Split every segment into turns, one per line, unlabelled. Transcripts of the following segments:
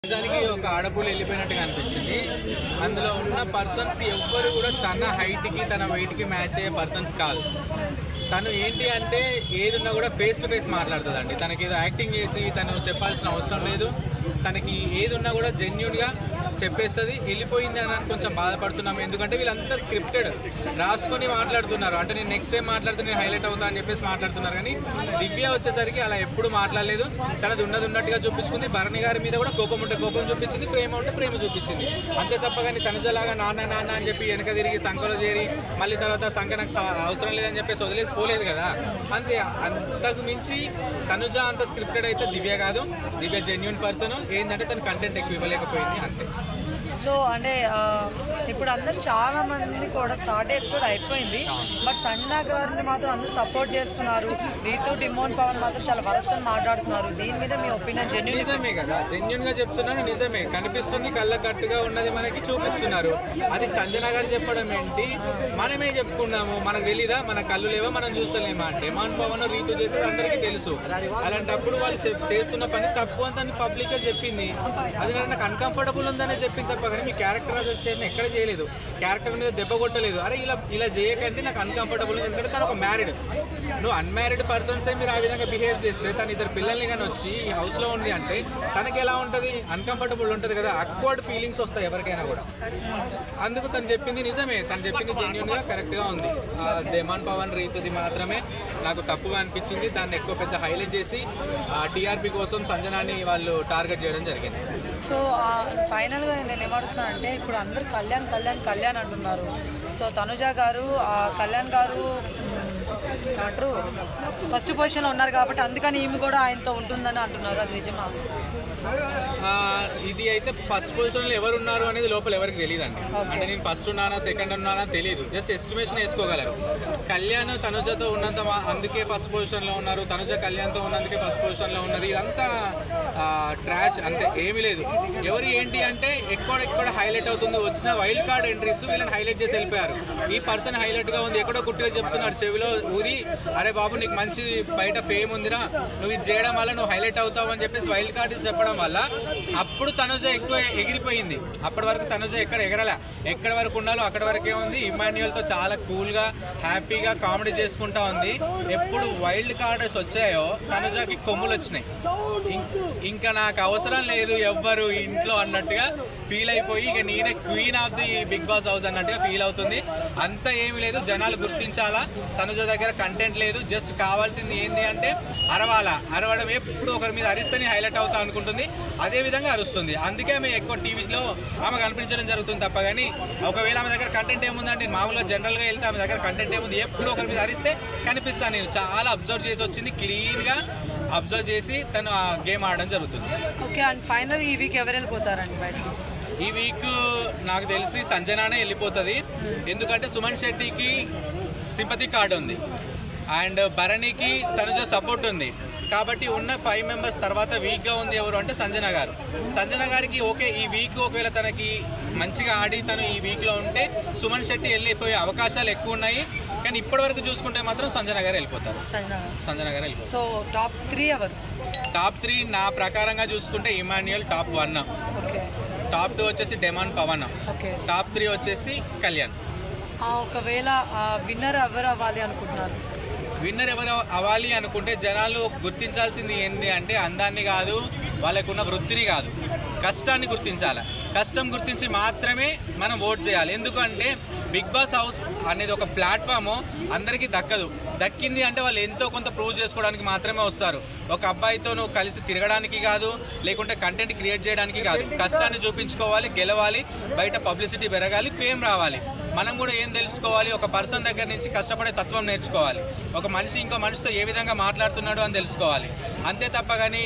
నిజానికి ఒక ఆడపూలు వెళ్ళిపోయినట్టుగా అనిపించింది. అందులో ఉన్న పర్సన్స్ ఎవ్వరు కూడా తన హైట్కి తన వెయిట్కి మ్యాచ్ అయ్యే పర్సన్స్ కాదు. తను ఏంటి అంటే ఏది ఉన్నా కూడా ఫేస్ టు ఫేస్ మాట్లాడుతుందండి. తనకి ఏదో యాక్టింగ్ చేసి తను చెప్పాల్సిన అవసరం లేదు. తనకి ఏది ఉన్నా కూడా జెన్యూన్గా చెప్పేస్తుంది. వెళ్ళిపోయింది అని కొంచెం బాధపడుతున్నాం, ఎందుకంటే వీళ్ళంతా స్క్రిప్టెడ్ రాసుకొని మాట్లాడుతున్నారు. అంటే నేను నెక్స్ట్ టైం మాట్లాడితే నేను హైలైట్ అవుతా అని చెప్పేసి మాట్లాడుతున్నారు. కానీ దివ్య వచ్చేసరికి అలా ఎప్పుడు మాట్లాడలేదు. తనది ఉన్నట్టుగా చూపించుకుంది. భరణి గారి మీద కూడా కోపం ఉంటే కోపం చూపించింది, ప్రేమ ఉంటే ప్రేమ చూపించింది. అంతే తప్ప కానీ తనుజలాగా నాన్న నాన్న అని చెప్పి వెనక తిరిగి సంఖలో చేరి మళ్ళీ తర్వాత సంఖ నాకు అవసరం లేదని చెప్పేసి వదిలేసి పోలేదు కదా. అంతే, అంతకు మించి తనుజ అంత స్క్రిప్టెడ్ అయితే దివ్య కాదు. దివ్య జెన్యూన్ పర్సన్. ఏంటంటే తన కంటెంట్ ఎక్కువ ఇవ్వలేకపోయింది అంతే.
సో అంటే ఇప్పుడు అందరు చాలా మంది కూడా సాటర్డే ఎపిసోడ్ అయిపోయింది, బట్ సంజన గారిని మాత్రం అందరూ సపోర్ట్ చేస్తున్నారు. రీతు డిమోన్ పవన్ మాత్రం చాలా వరస్ట్ అని మాట్లాడుతున్నారు. దీని మీద మీ ఒపీనియన్? జెన్యూన్
నిజమే కదా, జెన్యూన్ గా చెప్తున్నాను. నిజమే కనిపిస్తుంది, కళ్ళ కట్టుగా ఉన్నది మనకి చూపిస్తున్నారు. అది సంజన గారు చెప్పడం ఏంటి, మనమే చెప్పుకున్నాము. మనకు తెలీదా, మన కళ్ళు లేవా, మనం చూస్తలేమా అంటే. డిమోన్ పవన్ రీతు చేసేది అందరికీ తెలుసు. అలాంటప్పుడు వాళ్ళు చేస్తున్న పని తప్పు అని పబ్లిక్ గా చెప్పింది. అది నాకు అన్కంఫర్టబుల్ ఉందనే చెప్పింది తప్ప కానీ మీ క్యారెక్టర్ అసోసియేషన్ ఎక్కడ చేయలేదు. క్యారెక్టర్ మీద దెబ్బ కొట్టలేదు. అరే ఇలా చేయకంటే నాకు అన్కంఫర్టబుల్ ఉంది, ఎందుకంటే తను ఒక మ్యారీడ్. నువ్వు అన్మ్యారీడ్ పర్సన్సే మీరు ఆ విధంగా బిహేవ్ చేస్తే తను ఇద్దరు పిల్లల్ని కానీ వచ్చి ఈ హౌస్లో ఉంది అంటే తనకి ఎలా ఉంటుంది, అన్కంఫర్టబుల్ ఉంటుంది కదా. అక్వర్డ్ ఫీలింగ్స్ వస్తాయి ఎవరికైనా కూడా. అందుకు తను చెప్పింది నిజమే, తను చెప్పింది జెన్యూన్గా కరెక్ట్గా ఉంది. డిమోన్ పవన్ రీతుది మాత్రమే నాకు తప్పుగా అనిపించింది. దాన్ని ఎక్కువ పెద్ద హైలైట్ చేసి టీఆర్పీ కోసం సంజనాని వాళ్ళు టార్గెట్ చేయడం జరిగింది.
సో ఫైనల్గా నేను ఏమడుతున్నా అంటే, ఇప్పుడు అందరు కళ్యాణ్ కళ్యాణ్ కళ్యాణ్ అంటున్నారు. సో తనుజ గారు కళ్యాణ్ గారు అంటారు ఫస్ట్ పొజిషన్లో ఉన్నారు కాబట్టి అందుకని ఈమె కూడా ఆయనతో ఉంటుందని అంటున్నారు. అది నిజమా?
ఇది అయితే ఫస్ట్ పొజిషన్లో ఎవరు ఉన్నారు అనేది లోపల ఎవరికి తెలియదండి. అంటే నేను ఫస్ట్ ఉన్నానా సెకండ్ ఉన్నానా తెలియదు, జస్ట్ ఎస్టిమేషన్ వేసుకోగలరు. కళ్యాణ్ తనుజతో ఉన్నంత అందుకే ఫస్ట్ పొజిషన్లో ఉన్నారు, తనుజ కళ్యాణ్తో ఉన్నందుకే ఫస్ట్ పొజిషన్లో ఉన్నది. ఇదంతా ట్రాష్ అంతే, ఏమీ లేదు. ఎవరు ఏంటి అంటే ఎక్కడ హైలైట్ అవుతుంది, వచ్చిన వైల్డ్ కార్డ్ ఎంట్రీస్ వీళ్ళని హైలైట్ చేసి వెళ్ళిపోయారు. ఈ పర్సన్ హైలైట్గా ఉంది, ఎక్కడో గుట్టుగా చెప్తున్నాడు చెవిలో ఊది, అరే బాబు నీకు మంచి బయట ఫేమ్ ఉందిరా, నువ్వు ఇది చేయడం వల్ల నువ్వు హైలైట్ అవుతావు అని చెప్పేసి వైల్డ్ కార్డ్ చెప్పడం వల్ల అప్పుడు తనుజ ఎక్కువ ఎగిరిపోయింది. అప్పటి వరకు తనుజ ఎగరలే, ఎక్కడి వరకు ఉండాలో అక్కడి వరకే ఉంది. ఇమాన్యుయల్తో చాలా కూల్గా హ్యాపీగా కామెడీ చేసుకుంటా ఉంది. ఎప్పుడు వైల్డ్ కార్డర్స్ వచ్చాయో తనుజకి కొమ్ములు వచ్చినాయి. ఇంకా నాకు అవసరం లేదు ఎవ్వరు ఇంట్లో అన్నట్టుగా ఫీల్ అయిపోయి ఇక నేనే queen of the Bigg Boss house అన్నట్టుగా ఫీల్ అవుతుంది. అంత ఏమీ లేదు, జనాలు గుర్తించాలా. తనుజ దగ్గర కంటెంట్ లేదు, జస్ట్ కావాల్సింది ఏంటి అంటే అరవడం. ఎప్పుడు ఒకరి మీద అరిస్తేనే హైలైట్ అవుతా అనుకుంటుంది, అదే విధంగా అరుస్తుంది. అందుకే ఆమె ఎక్కువ టీవీలో ఆమె కనిపించడం జరుగుతుంది తప్ప కానీ ఒకవేళ ఆమె దగ్గర కంటెంట్ ఏముందంటే మామూలుగా జనరల్గా వెళ్తే ఆమె దగ్గర కంటెంట్ ఏముంది, ఎప్పుడు ఒకరి మీద అరిస్తే కనిపిస్తాను. నేను చాలా అబ్జర్వ్ చేసి వచ్చింది, క్లీన్గా అబ్జర్వ్ చేసి తను ఆ గేమ్ ఆడడం జరుగుతుంది.
ఓకే, అండ్ ఫైనల్ ఈ వీక్ ఎవరు వెళ్ళిపోతారండి బయటకి?
ఈ వీక్ నాకు తెలిసి సంజనానే వెళ్ళిపోతుంది. ఎందుకంటే సుమన్ శెట్టికి సింపతి కార్డు ఉంది అండ్ భరణికి తనుజ సపోర్ట్ ఉంది. కాబట్టి ఉన్న 5 మెంబర్స్ తర్వాత వీక్గా ఉంది ఎవరు అంటే సంజన గారు. సంజన గారికి ఓకే, ఈ వీక్ ఒకవేళ తనకి మంచిగా ఆడి తను ఈ వీక్లో ఉంటే సుమన్ శెట్టి వెళ్ళిపోయే అవకాశాలు ఎక్కువ ఉన్నాయి. కానీ ఇప్పటి వరకు చూసుకుంటే మాత్రం సంజన గారు వెళ్ళిపోతారు. సంజన గారు వెళ్ళిపోతారు.
సో టాప్ 3 ఎవరు?
టాప్ 3 నా ప్రకారంగా చూసుకుంటే ఇమాన్యుయల్ టాప్ 1, టాప్ 2 వచ్చేసి డిమోన్ పవన్, టాప్ 3 వచ్చేసి కళ్యాణ్.
ఒకవేళ విన్నర్ ఎవరు అవ్వాలి అనుకుంటున్నారు?
విన్నర్ ఎవరు అవ్వాలి అనుకుంటే జనాలు గుర్తించాల్సింది ఏంటి అంటే అందాన్ని కాదు, వాళ్ళకున్న వృత్తిని కాదు, కష్టాన్ని గుర్తించాలి. కష్టం గుర్తించి మాత్రమే మనం ఓట్ చేయాలి. ఎందుకంటే బిగ్ బాస్ హౌస్ అనేది ఒక ప్లాట్ఫామ్ అందరికీ దక్కింది అంటే వాళ్ళు ఎంతో కొంత ప్రూవ్ చేసుకోవడానికి మాత్రమే వస్తారు. ఒక అబ్బాయితో నువ్వు కలిసి తిరగడానికి కాదు, లేకుంటే కంటెంట్ క్రియేట్ చేయడానికి కాదు. కష్టాన్ని చూపించుకోవాలి, గెలవాలి, బయట పబ్లిసిటీ పెరగాలి, ఫేమ్ రావాలి. మనం కూడా ఏం తెలుసుకోవాలి, ఒక పర్సన్ దగ్గర నుంచి కష్టపడే తత్వం నేర్చుకోవాలి. ఒక మనిషి ఇంకో మనిషితో ఏ విధంగా మాట్లాడుతున్నాడు అని తెలుసుకోవాలి. అంతే తప్ప కానీ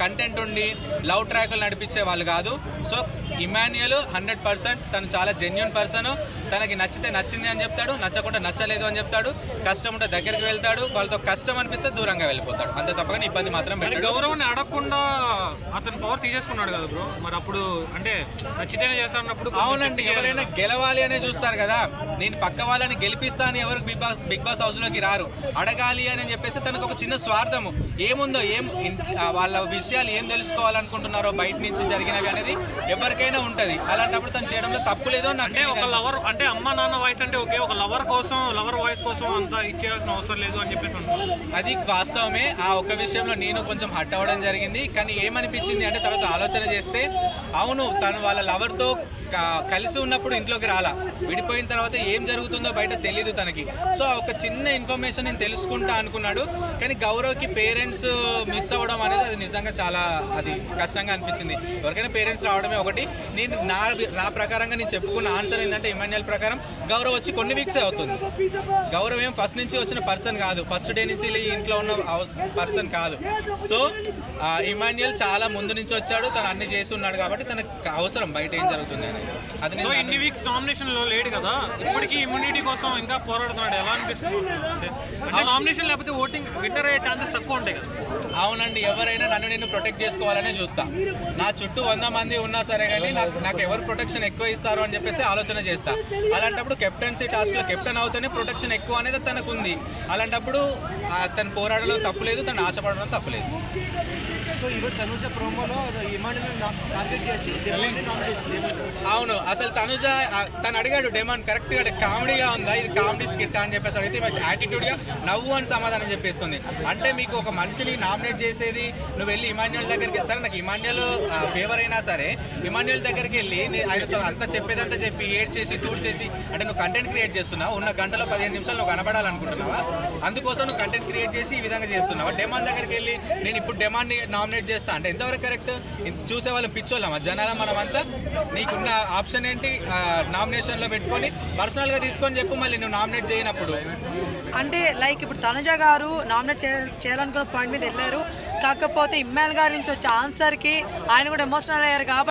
కంటెంట్ ఉండి లవ్ ట్రాక్లు నడిపించే వాళ్ళు కాదు. సో ఇమాన్యుయల్ 100% తను చాలా జెన్యూన్ పర్సన్. తనకి నచ్చితే నచ్చింది అని చెప్తాడు, నచ్చకుండా నచ్చలేదు అని చెప్తాడు. కష్టం ఉంటే దగ్గరికి వెళ్తాడు, వాళ్ళతో కష్టం అనిపిస్తే దూరంగా వెళ్ళిపోతాడు. అంతే తప్ప ఇబ్బంది మాత్రం పెట్టాడు.
గౌరవాన్ని అడగకుండా అతను పవర్ తీసేసుకున్నాడు కదా బ్రో. మరి అప్పుడు అంటే నచ్చితేనే చేస్తానప్పుడు
అవునండి, ఎవరైనా గెలవాలి అనే చూస్తారు కదా. నేను పక్క వాళ్ళని గెలిపిస్తా అని ఎవరు బిగ్ బాస్ హౌస్లోకి రారు. అడగాలి అని చెప్పేసి తనకు ఒక చిన్న స్వార్థము ఏముందో, వాళ్ళ విషయాలు ఏం తెలుసుకోవాలనుకుంటున్నారో బయట బయట నుంచి జరిగినవి అనేది ఎవరికైనా ఉంటుంది. అలాంటప్పుడు తను చేయడంలో తప్పు లేదు అని
అంటే ఒక లవర్ అంటే అమ్మ నాన్న వాయిస్ అంటే ఓకే, ఒక లవర్ కోసం లవర్ వాయిస్ కోసం అంత ఇచ్చేయాల్సిన అవసరం లేదు అని చెప్పేసి అంటున్నారు.
అది వాస్తవమే. ఆ ఒక్క విషయంలో నేను కొంచెం హట్ అవ్వడం జరిగింది. కానీ ఏమనిపించింది అంటే తర్వాత ఆలోచన చేస్తే అవును, తను వాళ్ళ లవర్తో కలిసి ఉన్నప్పుడు ఇంట్లోకి రాలా, విడిపోయిన తర్వాత ఏం జరుగుతుందో బయట తెలీదు తనకి. సో ఒక చిన్న ఇన్ఫర్మేషన్ నేను తెలుసుకుంటా అనుకున్నాడు. కానీ గౌరవ్కి పేరెంట్స్ మిస్ అవ్వడం అనేది అది నిజంగా చాలా అది కష్టంగా అనిపించింది. ఎవరికైనా పేరెంట్స్ రావడమే ఒకటి. నేను నా ప్రకారంగా నేను చెప్పుకున్న ఆన్సర్ ఏంటంటే ఇమాన్యుయల్ ప్రకారం గౌరవ్ వచ్చి కొన్ని వీక్సే అవుతుంది. గౌరవ్ ఏం ఫస్ట్ నుంచి వచ్చిన పర్సన్ కాదు, ఫస్ట్ డే నుంచి ఇంట్లో ఉన్న పర్సన్ కాదు. సో ఇమాన్యుయల్ చాలా ముందు నుంచి వచ్చాడు, తను అన్ని చేసి ఉన్నాడు కాబట్టి తనకు అవసరం బయట ఏం జరుగుతుంది అనేది. అది
సో ఇన్ని వీక్స్ నామినేషన్ లో లేడు కదా, ఇప్పటికీ ఇమ్యూనిటీ కోసం ఇంకా పోరాడుతున్నాడు. ఎలా అనిపిస్తుంది? అంటే నామినేషన్ లేకపోతే ఓటింగ్ విన్నర్ అయ్యే ఛాన్సెస్ తక్కువ ఉంటాయి కదా.
అవునండి, ఎవరైనా నన్ను నేను ప్రొటెక్ట్ చేసుకోవాలనే చూస్తా. నా చుట్టూ 100 మంది ఉన్నా సరే కానీ నాకు ఎవరు ప్రొటెక్షన్ ఎక్కువ ఇస్తారు అని చెప్పేసి ఆలోచన చేస్తా. అలాంటప్పుడు కెప్టెన్సీ టాస్క్లో కెప్టెన్ అవుతేనే ప్రొటెక్షన్ ఎక్కువ అనేది తనకు ఉంది. అలాంటప్పుడు తను పోరాడడం తప్పులేదు, తను ఆశపడడం తప్పులేదు.
సో ఈరోజు తనుజ ప్రోమోలో ఇమాన్యుయల్ టార్గెట్ చేసి డెమాండ్ నామినేషన్.
అవును, అసలు తను అడిగాడు డెమాండ్ కరెక్ట్గా కామెడీగా ఉందా, ఇది కామెడీ స్కిట్ అని చెప్పేసి అడిగితే యాటిట్యూడ్గా నవ్వు అని సమాధానం చెప్పేస్తుంది. అంటే మీకు ఒక మనిషిని నామినేట్ చేసేది నువ్వు వెళ్ళి ఇమాన్యుయల్ దగ్గరికి, సరే నాకు ఇమాన్యుయల్ ఫేవర్ అయినా సరే ఇమాన్యుయల్ దగ్గరికి వెళ్ళి ఆయనతో అంతా చెప్పేదంతా చెప్పి ఏడ్ చేసి తూడ్ చేసి అంటే నువ్వు కంటెంట్ క్రియేట్ చేస్తున్నావు. ఉన్న గంటలో 15 నిమిషాలు నువ్వు కనబడాలనుకుంటున్నావా? అందుకోసం నువ్వు కంటెంట్ క్రియేట్ చేసి ఈ విధంగా చేస్తున్నావా? డెమాండ్ దగ్గరికి వెళ్ళి నేను ఇప్పుడు డెమాండ్ని నామినేట్ చేస్తా అంటే ఎంతవరకు కరెక్ట్? చూసే వాళ్ళు పిచ్చోళ్ళమా జనాల మనమంతా? నీకున్న ఆప్షన్ ఏంటి? నామినేషన్లో పెట్టుకొని పర్సనల్గా తీసుకొని చెప్పు, మళ్ళీ నువ్వు నామినేట్ చేయనప్పుడు.
అంటే లైక్ ఇప్పుడు తనుజ గారు నామినేట్ చేయాలనుకున్న పాయింట్ మీద వెళ్ళారు. కాకపోతే ఇమ్మాన్ గారి నుంచి వచ్చే ఆన్సర్కి ఆయన కూడా ఎమోషనల్ అయ్యారు కాబట్టి